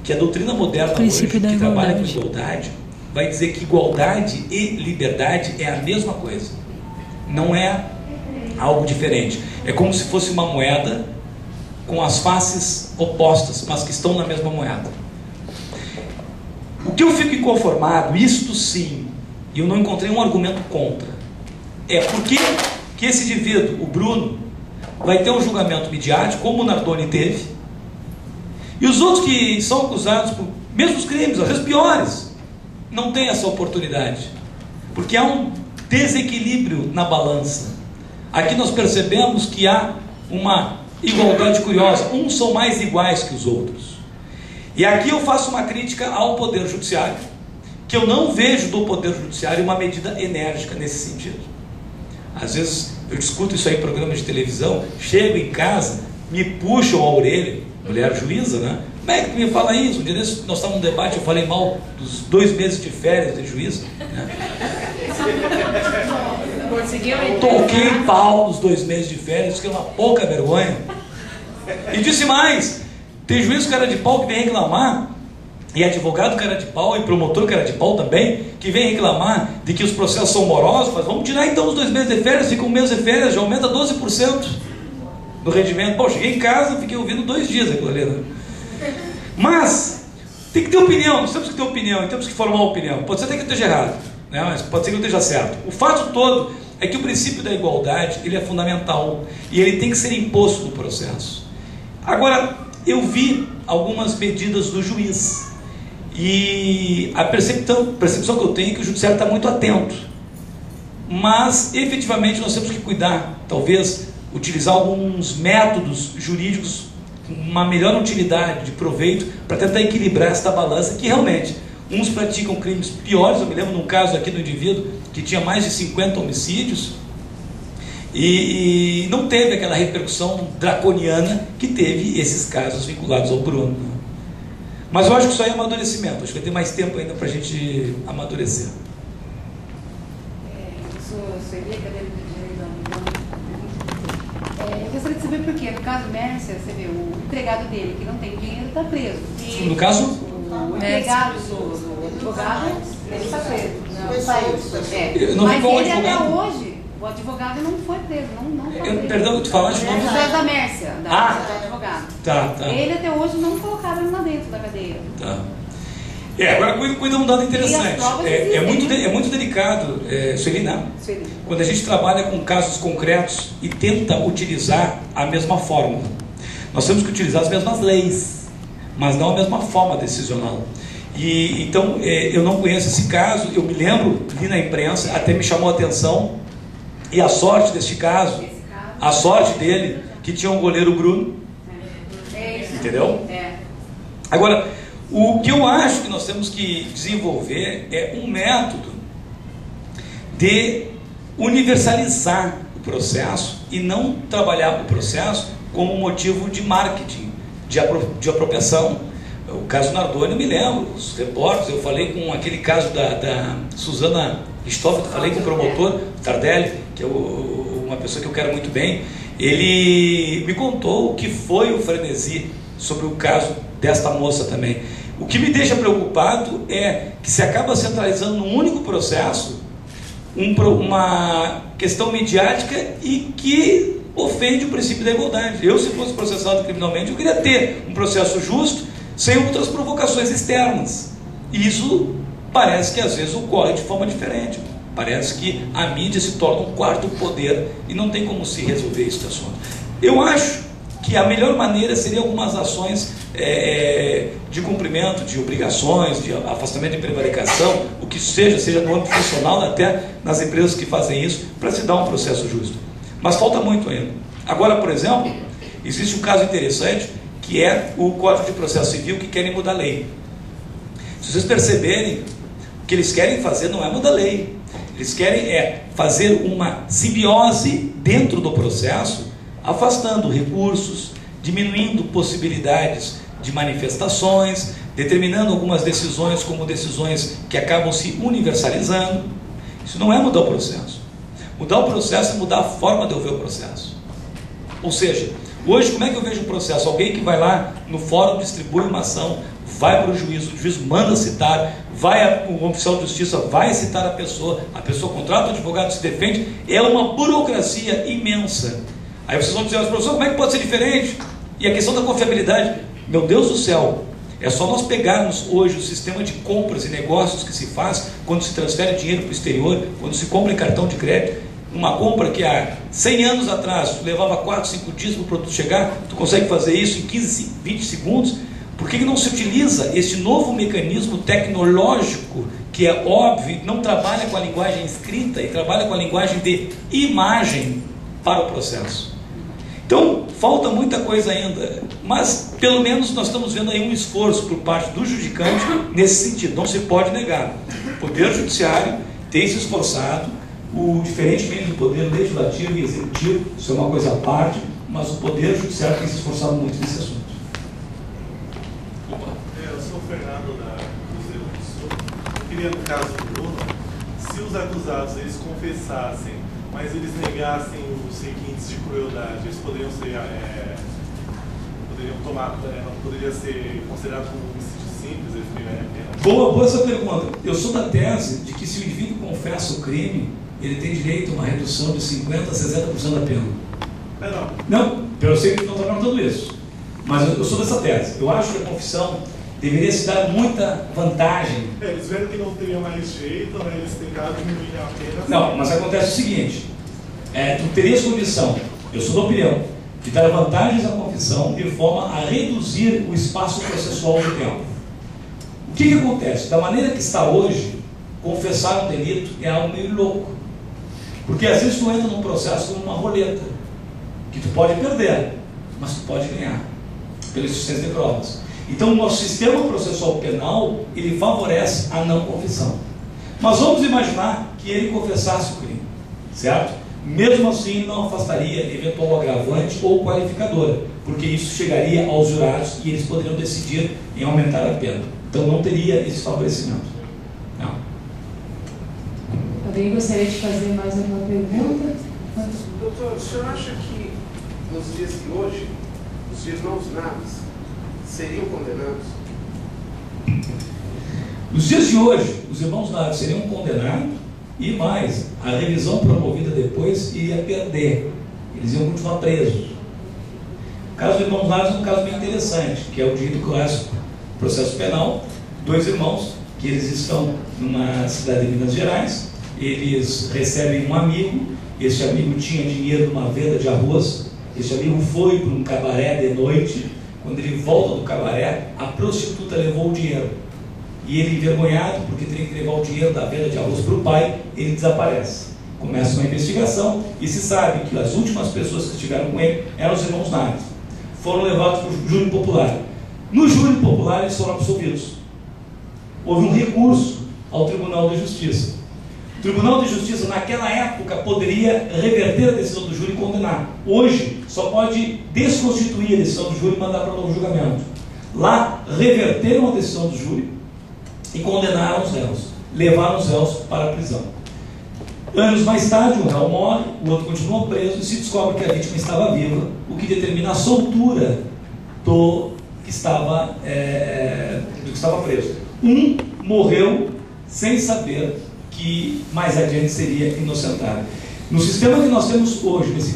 que a doutrina moderna hoje, que trabalha com igualdade, vai dizer que igualdade e liberdade é a mesma coisa. Não é algo diferente. É como se fosse uma moeda com as faces opostas, mas que estão na mesma moeda. O que eu fico inconformado, isto sim, e eu não encontrei um argumento contra, é porque que esse indivíduo, o Bruno, vai ter um julgamento midiático, como o Nardoni teve, e os outros que são acusados por mesmos crimes, às vezes piores, não têm essa oportunidade, porque há um desequilíbrio na balança. Aqui nós percebemos que há uma igualdade curiosa, uns são mais iguais que os outros. E aqui eu faço uma crítica ao Poder Judiciário, que eu não vejo do Poder Judiciário uma medida enérgica nesse sentido. Às vezes eu discuto isso aí em programas de televisão, chego em casa, me puxam a orelha, mulher juíza, né? Como é que me fala isso? Um dia desse, nós estávamos num debate, eu falei mal dos 2 meses de férias de juíza, né? Toquei pau nos 2 meses de férias, que é uma pouca vergonha. E disse mais, tem juiz cara de pau que vem reclamar, e advogado cara de pau, e promotor cara de pau também, que vem reclamar de que os processos são morosos, mas vamos tirar então os 2 meses de férias, fica 1 mês de férias, já aumenta 12% do rendimento. Bom, cheguei em casa, fiquei ouvindo 2 dias aquilo ali, né? Mas tem que ter opinião, nós temos que ter opinião, e temos que formar opinião. Pode ser até que eu esteja errado, né? Mas pode ser que eu esteja certo. O fato todo é que o princípio da igualdade, ele é fundamental, e ele tem que ser imposto no processo. Agora, eu vi algumas medidas do juiz, e a percepção que eu tenho é que o judiciário está muito atento, mas efetivamente nós temos que cuidar, talvez utilizar alguns métodos jurídicos com uma melhor utilidade de proveito, para tentar equilibrar esta balança, que realmente uns praticam crimes piores. Eu me lembro de um caso aqui do indivíduo que tinha mais de 50 homicídios e não teve aquela repercussão draconiana que teve esses casos vinculados ao Bruno. Mas eu acho que isso aí é amadurecimento, acho que vai ter mais tempo ainda para a gente amadurecer. Eu gostaria de saber por quê. No caso Mércia, você vê, o empregado dele que não tem dinheiro está preso. No caso? O empregado do advogado, ele está preso. Não saiu. Mas ele até hoje, o advogado não foi preso. Não foi preso. Perdão, tu falaste o nome? José da Mércia, do advogado. Tá. Ele até hoje não colocaram ele lá dentro da cadeia. Tá. Agora cuida um dado interessante. É muito delicado, Sueli, né? Quando a gente trabalha com casos concretos e tenta utilizar a mesma fórmula. Nós temos que utilizar as mesmas leis, mas não a mesma forma decisional. E então eu não conheço esse caso. Eu me lembro, li na imprensa, até me chamou a atenção. E a sorte deste caso, a sorte dele, que tinha um goleiro Bruno. Entendeu? Agora, o que eu acho que nós temos que desenvolver é um método de universalizar o processo e não trabalhar o processo como motivo de marketing, de apropriação. O caso Nardoni, eu me lembro, os repórteres, eu falei com aquele caso da Suzana Stoff, eu falei com o promotor Tardelli, que é uma pessoa que eu quero muito bem. Ele me contou o que foi o frenesi sobre o caso desta moça também. O que me deixa preocupado é que se acaba centralizando num único processo uma questão midiática e que ofende o princípio da igualdade. Eu, se fosse processado criminalmente, eu queria ter um processo justo, sem outras provocações externas. E isso parece que às vezes ocorre de forma diferente. Parece que a mídia se torna um quarto poder e não tem como se resolver esse assunto. Eu acho que a melhor maneira seria algumas ações de cumprimento de obrigações, de afastamento de prevaricação, o que seja no âmbito funcional, até nas empresas que fazem isso, para se dar um processo justo. Mas falta muito ainda. Agora, por exemplo, existe um caso interessante, que é o Código de Processo Civil, que querem mudar a lei. Se vocês perceberem, o que eles querem fazer não é mudar a lei. Eles querem fazer uma simbiose dentro do processo, afastando recursos, diminuindo possibilidades de manifestações, determinando algumas decisões como decisões que acabam se universalizando. Isso não é mudar o processo. Mudar o processo é mudar a forma de eu ver o processo. Ou seja, Hoje, como é que eu vejo um processo? Alguém que vai lá no fórum, distribui uma ação, vai para o juiz manda citar, o oficial de justiça vai citar a pessoa contrata o advogado, se defende, é uma burocracia imensa. Aí vocês vão dizer, professor, como é que pode ser diferente? E a questão da confiabilidade, meu Deus do céu, é só nós pegarmos hoje o sistema de compras e negócios que se faz quando se transfere dinheiro para o exterior, quando se compra em cartão de crédito. Uma compra que há 100 anos atrás levava 4, 5 dias para o produto chegar, tu consegue fazer isso em 15, 20 segundos. Por que não se utiliza esse novo mecanismo tecnológico, que é óbvio, não trabalha com a linguagem escrita e trabalha com a linguagem de imagem para o processo? Então, falta muita coisa ainda, mas pelo menos nós estamos vendo aí um esforço por parte do judicante nesse sentido. Não se pode negar. O Poder Judiciário tem se esforçado, diferentemente do Poder Legislativo e Executivo, isso é uma coisa à parte, mas o Poder Judiciário tem se esforçado muito nesse assunto. Eu sou o Fernando da Cruzeiro do Sul. Eu queria, no caso do Bruno, se os acusados eles confessassem, mas eles negassem os requintes de crueldade, eles poderiam ser, não poderia ser considerado como um homicídio simples, eles pegariam a pena? Boa essa pergunta. Eu sou da tese de que se o indivíduo confessa o crime, ele tem direito a uma redução de 50% a 60% da pena. Não, eu sei que não está perguntando isso, mas eu sou dessa tese. Eu acho que a confissão deveria se dar muita vantagem. Eles viram que não teria mais jeito, né? Eles tentaram diminuir a pena. Não, mas acontece o seguinte, tu terias condição, eu sou da opinião, de dar vantagens à confissão de forma a reduzir o espaço processual do tempo. O que acontece? Da maneira que está hoje, confessar um delito é algo meio louco. Porque às vezes tu entra num processo como uma roleta, que tu pode perder, mas tu pode ganhar, pela existência de provas. Então o nosso sistema processual penal, ele favorece a não confissão. Mas vamos imaginar que ele confessasse o crime, certo? Mesmo assim não afastaria eventual agravante ou qualificadora, porque isso chegaria aos jurados e eles poderiam decidir em aumentar a pena. Então não teria esse favorecimento. Não. Alguém gostaria de fazer mais alguma pergunta? Doutor, o senhor acha que nos dias de hoje, os irmãos Naves seriam condenados? Nos dias de hoje, os irmãos Naves seriam condenados e mais, a revisão promovida depois iria perder. Eles iam continuar presos. O caso dos irmãos Naves é um caso bem interessante, que é o dito clássico processo penal. Dois irmãos, que eles estão numa cidade de Minas Gerais, eles recebem um amigo, esse amigo tinha dinheiro numa venda de arroz, esse amigo foi para um cabaré de noite, quando ele volta do cabaré, a prostituta levou o dinheiro. E ele, envergonhado, porque teria que levar o dinheiro da venda de arroz para o pai, ele desaparece. Começa uma investigação e se sabe que as últimas pessoas que estiveram com ele eram os irmãos Naves. Foram levados para o júri popular. No júri popular eles foram absolvidos. Houve um recurso ao Tribunal de Justiça. O Tribunal de Justiça, naquela época, poderia reverter a decisão do júri e condenar. Hoje, só pode desconstituir a decisão do júri e mandar para novo julgamento. Lá, reverteram a decisão do júri e condenaram os réus. Levaram os réus para a prisão. Anos mais tarde, um réu morre, o outro continua preso e se descobre que a vítima estava viva, o que determina a soltura do que estava preso. Um morreu sem saber que mais adiante seria inocentado. No sistema que nós temos hoje, nesse